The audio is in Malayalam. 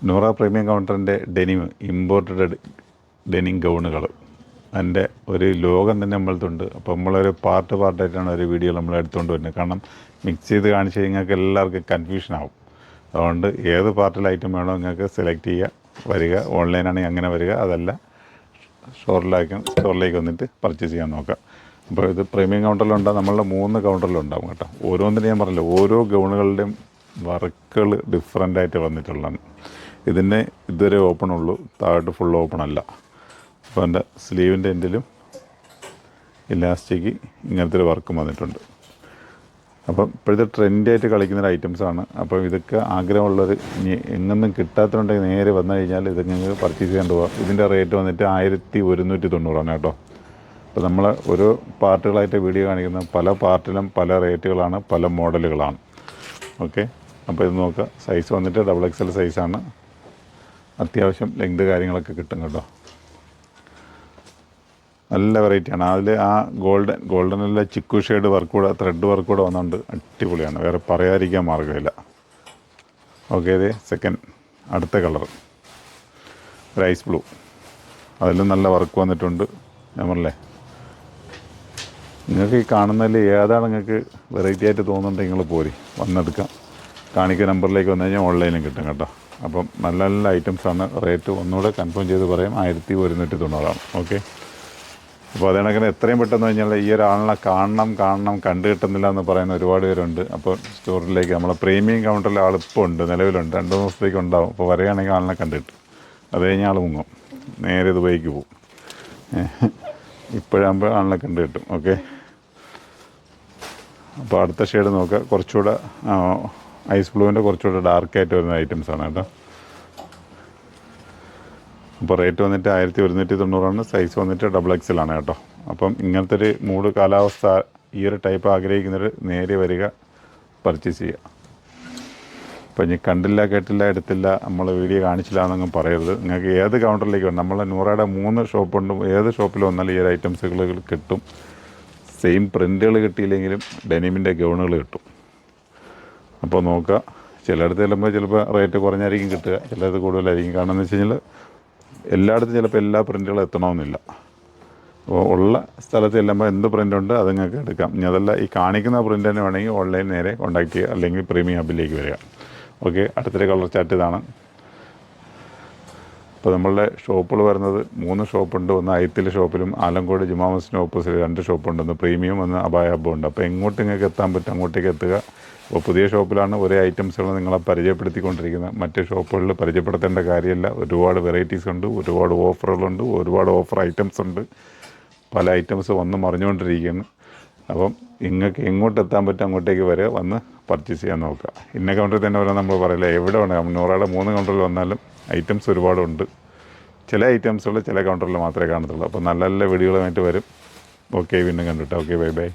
നൂറ പ്രീമിയം കൗണ്ടറിൻ്റെ ഡെനിം ഇമ്പോർട്ടഡ് ഡെനിം ഗൗണുകൾ അതിൻ്റെ ഒരു ലോകം തന്നെ നമ്മളടുത്തുണ്ട്. അപ്പോൾ നമ്മളൊരു പാർട്ടായിട്ടാണ് ഒരു വീഡിയോ നമ്മൾ എടുത്തുകൊണ്ട് വരുന്നത്. കാരണം മിക്സ് ചെയ്ത് കാണിച്ച് നിങ്ങൾക്ക് എല്ലാവർക്കും കൺഫ്യൂഷൻ ആവും. അതുകൊണ്ട് ഏത് പാർട്ടിൽ ഐറ്റം വേണോ നിങ്ങൾക്ക് സെലക്ട് ചെയ്യുക, വരിക. ഓൺലൈനാണെങ്കിൽ അങ്ങനെ വരിക, അതല്ല സ്റ്റോറിലേക്ക് വന്നിട്ട് പർച്ചേസ് ചെയ്യാൻ നോക്കാം. അപ്പോൾ ഇത് പ്രീമിയം കൗണ്ടറിലുണ്ടാകും, നമ്മളുടെ 3 കൗണ്ടറിലുണ്ടാകും കേട്ടോ. ഓരോന്നിനും ഞാൻ പറഞ്ഞില്ല, ഓരോ ഗൗണുകളുടെയും വർക്കുകൾ ഡിഫറൻ്റായിട്ട് വന്നിട്ടുള്ളതാണ്. ഇതിൻ്റെ ഇതുവരെ ഓപ്പൺ ഉള്ളൂ, താഴോട്ട് ഫുൾ ഓപ്പൺ അല്ല. അപ്പോൾ എൻ്റെ സ്ലീവിൻ്റെ എൻഡിലും ഇലാസ്റ്റിക് ഇങ്ങനത്തെ ഒരു വർക്കും വന്നിട്ടുണ്ട്. അപ്പം ഇപ്പോഴത്തെ ട്രെൻഡായിട്ട് കളിക്കുന്നൊരു ഐറ്റംസാണ്. അപ്പോൾ ഇതൊക്കെ ആഗ്രഹമുള്ളവർ ഇനി എങ്ങൊന്നും കിട്ടാത്തതുണ്ടെങ്കിൽ നേരെ വന്നു കഴിഞ്ഞാൽ ഇത് നിങ്ങൾക്ക് പർച്ചേസ് ചെയ്യാൻ പോകാം. ഇതിൻ്റെ റേറ്റ് വന്നിട്ട് 1190 കേട്ടോ. അപ്പോൾ നമ്മൾ ഓരോ പാർട്ടുകളായിട്ട് വീഡിയോ കാണിക്കുന്ന പല പാർട്ടിലും പല റേറ്റുകളാണ്, പല മോഡലുകളാണ്. ഓക്കെ, അപ്പോൾ ഇത് നോക്കുക. സൈസ് വന്നിട്ട് XXL സൈസാണ്. അത്യാവശ്യം ലെങ്ത് കാര്യങ്ങളൊക്കെ കിട്ടും കേട്ടോ. നല്ല വെറൈറ്റിയാണ്. അതിൽ ആ ഗോൾഡനുള്ള ചിക്കു ഷെയ്ഡ് വർക്ക് കൂടെ, ത്രെഡ് വർക്ക് കൂടെ വന്നുകൊണ്ട് അടിപൊളിയാണ്. വേറെ പറയാതിരിക്കാൻ മാർഗ്ഗമില്ല. ഓക്കെ, ഇത് സെക്കൻഡ് അടുത്ത കളർ ഒരു ഐസ് ബ്ലൂ. അതിലും നല്ല വർക്ക് വന്നിട്ടുണ്ട്. ഞാൻ പറഞ്ഞില്ലേ, നിങ്ങൾക്ക് ഈ കാണുന്നതിൽ ഏതാണ് നിങ്ങൾക്ക് വെറൈറ്റി ആയിട്ട് തോന്നുന്നുണ്ടെങ്കിൽ നിങ്ങൾ പോരി, വന്നെടുക്കാം. കാണിക്കുന്ന നമ്പറിലേക്ക് വന്നു കഴിഞ്ഞാൽ ഓൺലൈനിലും കിട്ടും കേട്ടോ. അപ്പം നല്ല നല്ല ഐറ്റംസാണ്. റേറ്റ് ഒന്നുകൂടെ കൺഫേം ചെയ്ത് പറയാം, 1190. ഓക്കെ, അപ്പോൾ അതേണക്കിന് എത്രയും പെട്ടെന്ന് കഴിഞ്ഞാൽ ഈ ഒരാളിനെ കാണണം കണ്ടു കിട്ടുന്നില്ല എന്ന് പറയുന്ന ഒരുപാട് പേരുണ്ട്. അപ്പോൾ സ്റ്റോറിലേക്ക് നമ്മളെ പ്രീമിയം കൗണ്ടറിൽ ആളിപ്പോൾ ഉണ്ട്, നിലവിലുണ്ട്. 2 ദിവസത്തേക്ക് ഉണ്ടാവും. അപ്പോൾ വരികയാണെങ്കിൽ ആളിനെ കണ്ടിട്ട് അത് കഴിഞ്ഞാൽ ആൾ മുങ്ങും, നേരെ ദുബൈക്ക് പോകും. ഇപ്പോഴാകുമ്പോൾ ആളിനെ കണ്ടു കിട്ടും. ഓക്കെ, അപ്പോൾ അടുത്ത ഷെയ്ഡ് നോക്കുക. കുറച്ചുകൂടെ ഐസ് ബ്ലൂവിൻ്റെ കുറച്ചുകൂടെ ഡാർക്കായിട്ട് വരുന്ന ഐറ്റംസാണ് കേട്ടോ. അപ്പോൾ റേറ്റ് വന്നിട്ട് 1190. സൈസ് വന്നിട്ട് XXL ആണ് കേട്ടോ. അപ്പം ഇങ്ങനത്തെ ഒരു മൂഡ് കാലാവസ്ഥ ഈ ഒരു ടൈപ്പ് ആഗ്രഹിക്കുന്നവർ നേരെ വരിക, പർച്ചേസ് ചെയ്യുക. അപ്പോൾ ഇനി കണ്ടില്ല, കേട്ടില്ല, എടുത്തില്ല, നമ്മൾ വീഡിയോ കാണിച്ചില്ല എന്നൊന്നും പറയരുത്. നിങ്ങൾക്ക് ഏത് കൗണ്ടറിലേക്ക് വേണം, നമ്മളെ നൂറയുടെ 3 ഷോപ്പുണ്ട്. ഏത് ഷോപ്പിൽ വന്നാലും ഈ ഒരു ഐറ്റംസുകൾ കിട്ടും. സെയിം പ്രിൻറ്റുകൾ കിട്ടിയില്ലെങ്കിലും ഡെനിമിൻ്റെ ഗൗണുകൾ കിട്ടും. അപ്പോൾ നോക്കുക. ചിലയിടത്ത് ചെല്ലുമ്പോൾ ചിലപ്പോൾ റേറ്റ് കുറഞ്ഞായിരിക്കും കിട്ടുക, ചിലത് കൂടുതലായിരിക്കും. കാരണം എന്ന് വെച്ച് കഴിഞ്ഞാൽ എല്ലായിടത്തും ചിലപ്പോൾ എല്ലാ പ്രിൻറ്റുകളും എത്തണമെന്നില്ല. അപ്പോൾ ഉള്ള സ്ഥലത്ത് ചെല്ലുമ്പോൾ എന്ത് പ്രിൻ്റുണ്ട് അത് നിങ്ങൾക്ക് എടുക്കാം. ഇനി അതല്ല, ഈ കാണിക്കുന്ന പ്രിൻ്റ് തന്നെ വേണമെങ്കിൽ ഓൺലൈൻ നേരെ കോൺടാക്ട് ചെയ്യുക, അല്ലെങ്കിൽ പ്രീമിയം ഹബിലേക്ക് വരിക. ഓക്കെ, അടുത്തൊരു കളർ ചാർട്ട് ഇതാണ്. അപ്പോൾ നമ്മളുടെ ഷോപ്പുകൾ വരുന്നത് 3 ഷോപ്പുണ്ട്. ഒന്ന് ഐത്തിൽ ഷോപ്പിലും ആലങ്കോട് ജുമാ മസ്ജിദിന് ഓപ്പോസിറ്റ് 2 ഷോപ്പുണ്ട്. ഒന്ന് പ്രീമിയം, ഒന്ന് അബായ ഹബ്ബും ഉണ്ട്. അപ്പോൾ എങ്ങോട്ട് നിങ്ങൾക്ക് എത്താൻ പറ്റും അങ്ങോട്ടേക്ക് എത്തുക. അപ്പോൾ പുതിയ ഷോപ്പിലാണ് ഒരേ ഐറ്റംസുകൾ നിങ്ങളെ പരിചയപ്പെടുത്തിക്കൊണ്ടിരിക്കുന്നത്. മറ്റ് ഷോപ്പുകളിൽ പരിചയപ്പെടുത്തേണ്ട കാര്യമില്ല. ഒരുപാട് വെറൈറ്റീസ് ഉണ്ട്, ഒരുപാട് ഓഫറുകളുണ്ട്, ഒരുപാട് ഓഫർ ഐറ്റംസ് ഉണ്ട്. പല ഐറ്റംസ് വന്ന് മറിഞ്ഞുകൊണ്ടിരിക്കുകയാണ്. അപ്പം നിങ്ങൾക്ക് എങ്ങോട്ട് എത്താൻ പറ്റും അങ്ങോട്ടേക്ക് വരെ വന്ന് പർച്ചേസ് ചെയ്യാൻ നോക്കുക. ഇന്ന കൗണ്ടറിൽ തന്നെ വരാൻ നമ്മൾ പറയില്ല, എവിടെ വേണം. നൂറയുടെ 3 കൗണ്ടറിൽ വന്നാലും ഐറ്റംസ് ഒരുപാടുണ്ട്. ചില ഐറ്റംസുകൾ ചില കൗണ്ടറിൽ മാത്രമേ കാണത്തുള്ളൂ. അപ്പോൾ നല്ല നല്ല വീഡിയോകളുമായിട്ട് വരും. ഓക്കെ, വീണ്ടും കണ്ടിട്ട്. Okay, bye bye.